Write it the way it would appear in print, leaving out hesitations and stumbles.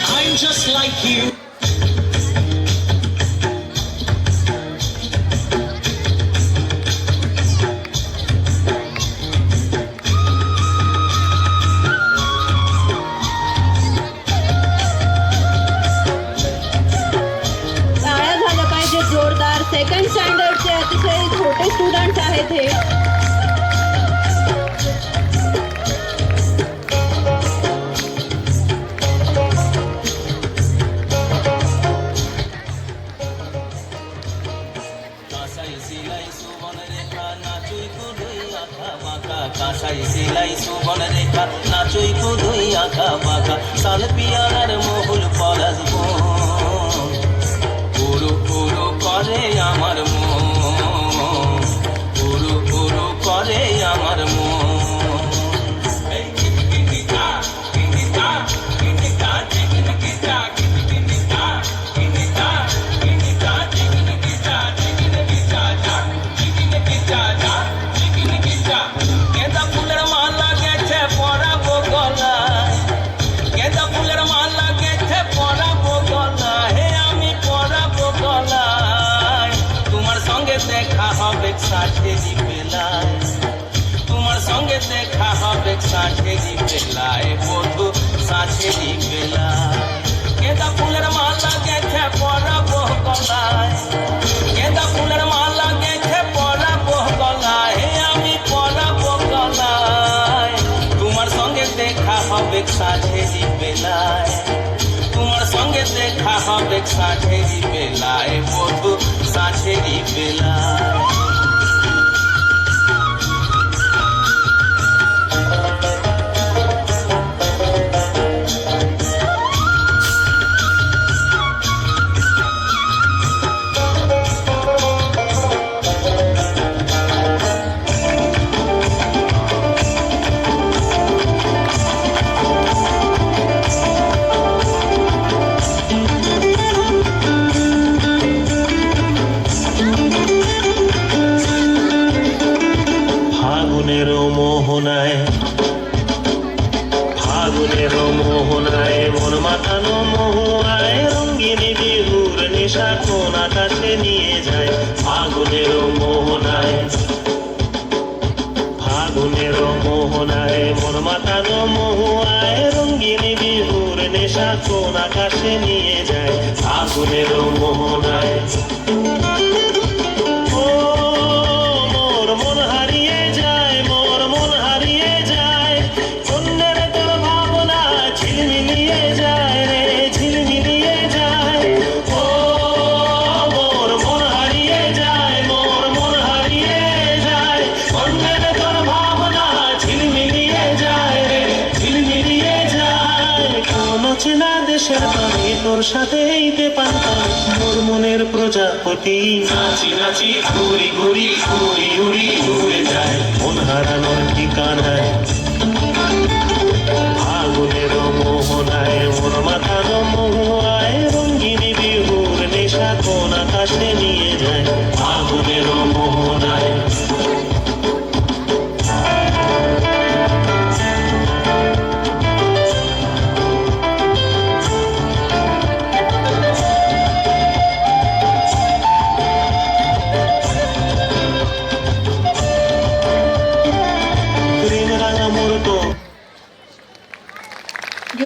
I'm just like you. टाळ्या झाल्या पाहिजे जोरदार. सेकंड स्टँडर्डचे अतिशय छोटे स्टुडंट आहेत हे. কাঁসাই সিলাই সুবন রেখা নাচুই কুদুই আঁকা বাঁকা সাল পিয়ারার মহুল পরাজব পুরু পুরু করে আমার মন পুরু পুরু করে আমার মন সাথেরি বেলায় তোমার সঙ্গে দেখা হবে সাথেরি বেলায় বধু সাথেরি বেলায় গেঁদা ফুলের মালা গেছে পরাবো গলায় গেঁদা ফুলের মালা গেছে পরাবো গলায় আমি পরাবো গলায় তোমার সঙ্গে দেখা হবে সাথেরি বেলায় তোমার সঙ্গে দেখা হবে সাথেরি বেলায় বধু সাথেরি বেলায় ফাগুনের মোহনায় মন মাতানো মহুয়ায় রঙ্গিনী বিহুর নেশা কোন আকাশে নিয়ে যায় ফাগুনের মোহনায় ফাগুনের মোহনায় মন মাতানো মহুয়ায় রঙ্গিনী বিহুর নেশা কোন আকাশে নিয়ে যায় ফাগুনের মোহনায় দেশের পানি তোর সাথে এইতে পান্তাম মোর মনের প্রজাপতি নাচি নাচি ঘুরি ঘুরি উড়ি উড়ি উড়ে যায় মন হারানোর ঠিকানায় ফাগুনের মোহনায় মন মাথানো মহুয়ায় রঙ্গিনী বিহুর নেশা কোন আকাশে নিয়ে